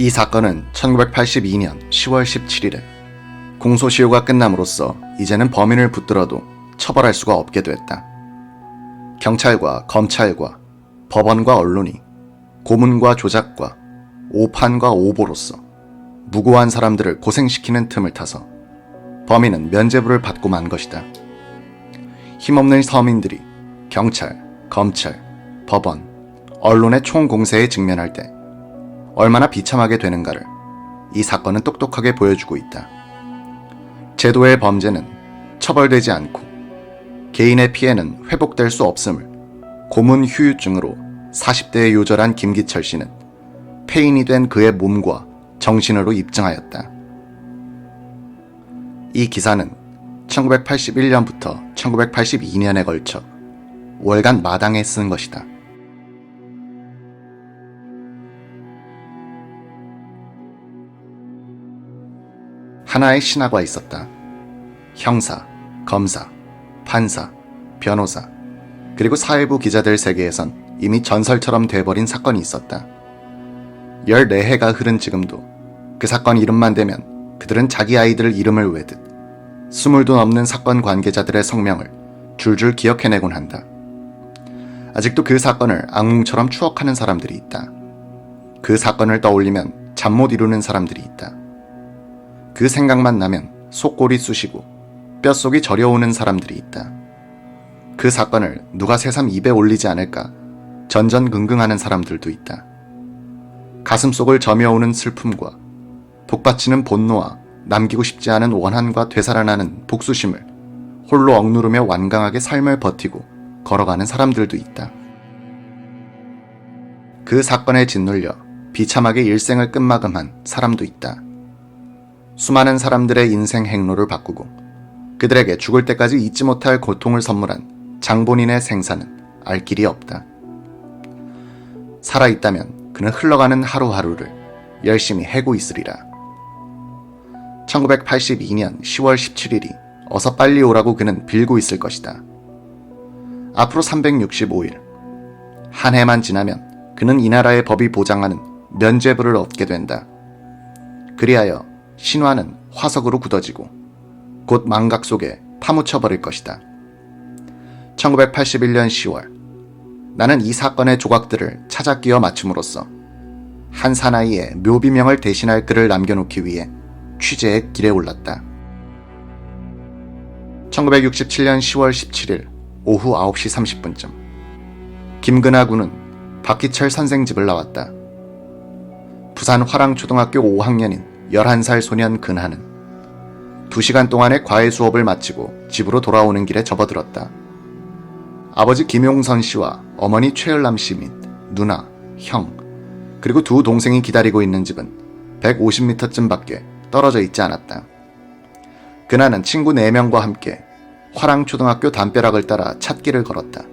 이 사건은 1982년 10월 17일에 공소시효가 끝남으로써 이제는 범인을 붙들어도 처벌할 수가 없게 됐다. 경찰과 검찰과 법원과 언론이 고문과 조작과 오판과 오보로서 무고한 사람들을 고생시키는 틈을 타서 범인은 면죄부를 받고 만 것이다. 힘없는 서민들이 경찰, 검찰, 법원, 언론의 총공세에 직면할 때 얼마나 비참하게 되는가를 이 사건은 똑똑하게 보여주고 있다. 제도의 범죄는 처벌되지 않고 개인의 피해는 회복될 수 없음을 고문 후유증으로 40대에 요절한 김기철 씨는 폐인이 된 그의 몸과 정신으로 입증하였다. 이 기사는 1981년부터 1982년에 걸쳐 월간 마당에 쓴 것이다. 하나의 신하가 있었다. 형사, 검사, 판사, 변호사, 그리고 사회부 기자들 세계에선 이미 전설처럼 돼버린 사건이 있었다. 14해가 흐른 지금도 그 사건 이름만 대면 그들은 자기 아이들 이름을 외듯 20도 넘는 사건 관계자들의 성명을 줄줄 기억해내곤 한다. 아직도 그 사건을 악몽처럼 추억하는 사람들이 있다. 그 사건을 떠올리면 잠 못 이루는 사람들이 있다. 그 생각만 나면 속골이 쑤시고 뼛속이 저려오는 사람들이 있다. 그 사건을 누가 새삼 입에 올리지 않을까 전전긍긍하는 사람들도 있다. 가슴속을 저며오는 슬픔과 복받치는 본노와 남기고 싶지 않은 원한과 되살아나는 복수심을 홀로 억누르며 완강하게 삶을 버티고 걸어가는 사람들도 있다. 그 사건에 짓눌려 비참하게 일생을 끝마감한 사람도 있다. 수많은 사람들의 인생 행로를 바꾸고 그들에게 죽을 때까지 잊지 못할 고통을 선물한 장본인의 생사는 알 길이 없다. 살아있다면 그는 흘러가는 하루하루를 열심히 해고 있으리라. 1982년 10월 17일이 어서 빨리 오라고 그는 빌고 있을 것이다. 앞으로 365일, 한 해만 지나면 그는 이 나라의 법이 보장하는 면죄부를 얻게 된다. 그리하여 신화는 화석으로 굳어지고 곧 망각 속에 파묻혀버릴 것이다. 1981년 10월, 나는 이 사건의 조각들을 찾아 끼워 맞춤으로써 한 사나이의 묘비명을 대신할 글을 남겨놓기 위해 취재의 길에 올랐다. 1967년 10월 17일 오후 9시 30분쯤 김근하 군은 박희철 선생 집을 나왔다. 부산 화랑초등학교 5학년인 11살 소년 근하는 2시간 동안의 과외 수업을 마치고 집으로 돌아오는 길에 접어들었다. 아버지 김용선 씨와 어머니 최을남 씨 및 누나, 형, 그리고 두 동생이 기다리고 있는 집은 150m쯤 밖에 떨어져 있지 않았다. 그나는 친구 4명과 함께 화랑초등학교 담벼락을 따라 찻길을 걸었다.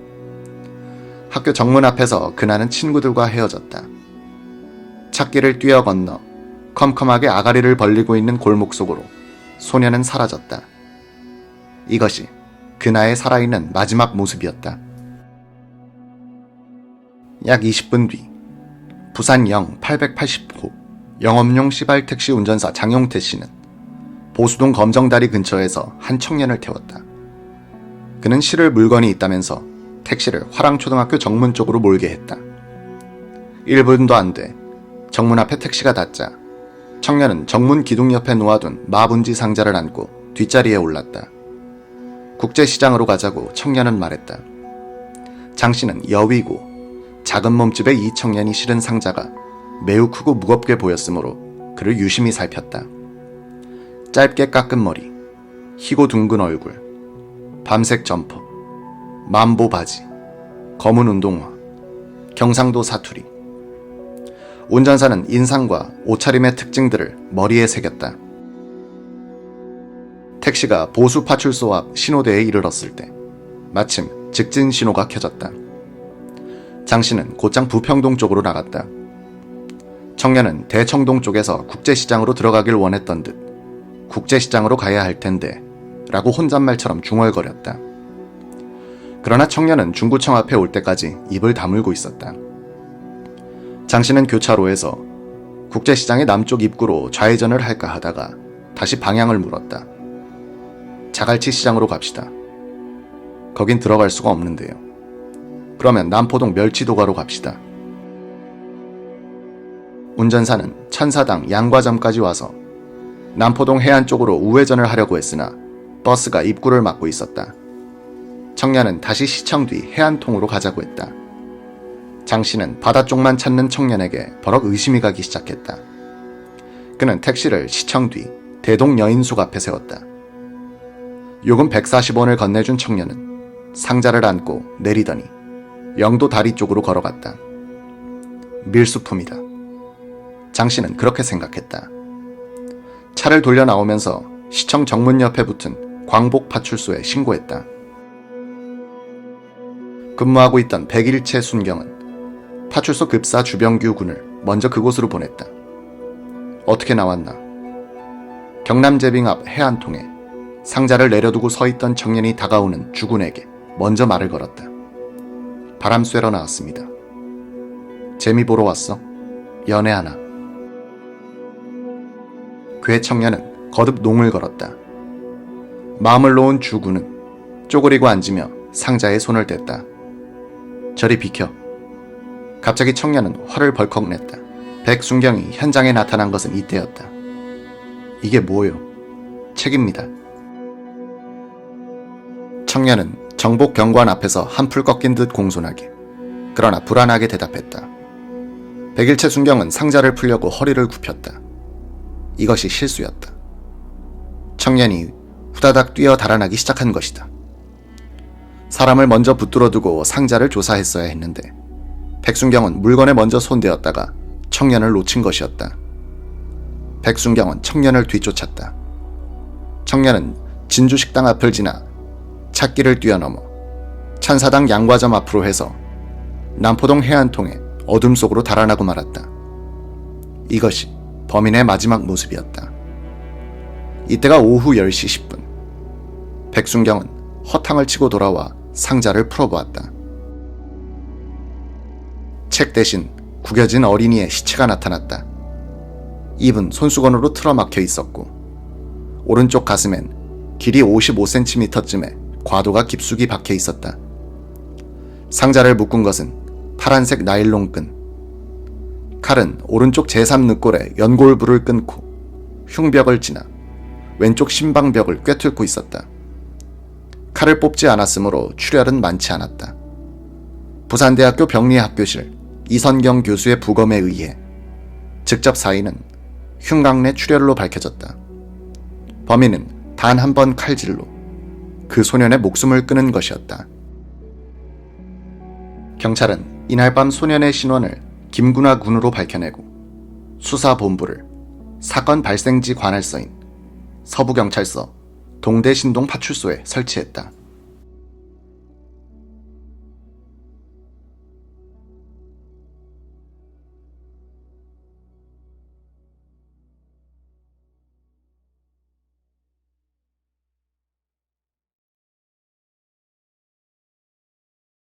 학교 정문 앞에서 그나는 친구들과 헤어졌다. 찻길을 뛰어 건너 컴컴하게 아가리를 벌리고 있는 골목 속으로 소녀는 사라졌다. 이것이 그나의 살아있는 마지막 모습이었다. 약 20분 뒤 부산 영 880호 영업용 시발택시 운전사 장용태 씨는 보수동 검정다리 근처에서 한 청년을 태웠다. 그는 실을 물건이 있다면서 택시를 화랑초등학교 정문 쪽으로 몰게 했다. 1분도 안 돼 정문 앞에 택시가 닿자 청년은 정문 기둥 옆에 놓아둔 마분지 상자를 안고 뒷자리에 올랐다. 국제시장으로 가자고 청년은 말했다. 장 씨는 여위고 작은 몸집의 이 청년이 실은 상자가 매우 크고 무겁게 보였으므로 그를 유심히 살폈다. 짧게 깎은 머리, 희고 둥근 얼굴, 밤색 점퍼, 만보 바지, 검은 운동화, 경상도 사투리. 운전사는 인상과 옷차림의 특징들을 머리에 새겼다. 택시가 보수 파출소 앞 신호대에 이르렀을 때 마침 직진 신호가 켜졌다. 장 씨는 곧장 부평동 쪽으로 나갔다. 청년은 대청동 쪽에서 국제시장으로 들어가길 원했던 듯 국제시장으로 가야 할 텐데 라고 혼잣말처럼 중얼거렸다. 그러나 청년은 중구청 앞에 올 때까지 입을 다물고 있었다. 장 씨는 교차로에서 국제시장의 남쪽 입구로 좌회전을 할까 하다가 다시 방향을 물었다. 자갈치 시장으로 갑시다. 거긴 들어갈 수가 없는데요. 그러면 남포동 멸치도가로 갑시다. 운전사는 천사당 양과점까지 와서 남포동 해안 쪽으로 우회전을 하려고 했으나 버스가 입구를 막고 있었다. 청년은 다시 시청 뒤 해안통으로 가자고 했다. 장 씨는 바다 쪽만 찾는 청년에게 버럭 의심이 가기 시작했다. 그는 택시를 시청 뒤 대동 여인숙 앞에 세웠다. 요금 140원을 건네준 청년은 상자를 안고 내리더니 영도 다리 쪽으로 걸어갔다. 밀수품이다. 장 씨는 그렇게 생각했다. 차를 돌려 나오면서 시청 정문 옆에 붙은 광복파출소에 신고했다. 근무하고 있던 101채 순경은 파출소 급사 주병규 군을 먼저 그곳으로 보냈다. 어떻게 나왔나? 경남제빙 앞 해안통에 상자를 내려두고 서 있던 청년이 다가오는 주군에게 먼저 말을 걸었다. 바람 쐬러 나왔습니다. 재미 보러 왔어? 연애하나? 그의 청년은 거듭 농을 걸었다. 마음을 놓은 주군은 쪼그리고 앉으며 상자에 손을 댔다. 저리 비켜. 갑자기 청년은 화를 벌컥 냈다. 백순경이 현장에 나타난 것은 이때였다. 이게 뭐요? 책입니다. 청년은 정복 경관 앞에서 한풀 꺾인 듯 공손하게, 그러나 불안하게 대답했다. 백일채 순경은 상자를 풀려고 허리를 굽혔다. 이것이 실수였다. 청년이 후다닥 뛰어 달아나기 시작한 것이다. 사람을 먼저 붙들어 두고 상자를 조사했어야 했는데 백순경은 물건에 먼저 손대었다가 청년을 놓친 것이었다. 백순경은 청년을 뒤쫓았다. 청년은 진주식당 앞을 지나 찻길을 뛰어넘어 찬사당 양과점 앞으로 해서 남포동 해안통의 어둠 속으로 달아나고 말았다. 이것이 범인의 마지막 모습이었다. 이때가 오후 10시 10분. 백순경은 허탕을 치고 돌아와 상자를 풀어보았다. 책 대신 구겨진 어린이의 시체가 나타났다. 입은 손수건으로 틀어막혀 있었고 오른쪽 가슴엔 길이 55cm쯤의 과도가 깊숙이 박혀 있었다. 상자를 묶은 것은 파란색 나일론 끈. 칼은 오른쪽 제3늑골에 연골부를 끊고 흉벽을 지나 왼쪽 심방벽을 꿰뚫고 있었다. 칼을 뽑지 않았으므로 출혈은 많지 않았다. 부산대학교 병리학교실 이선경 교수의 부검에 의해 직접 사인은 흉곽내 출혈로 밝혀졌다. 범인은 단 한 번 칼질로 그 소년의 목숨을 끊은 것이었다. 경찰은 이날 밤 소년의 신원을 김구나 군으로 밝혀내고 수사본부를 사건 발생지 관할서인 서부경찰서 동대신동 파출소에 설치했다.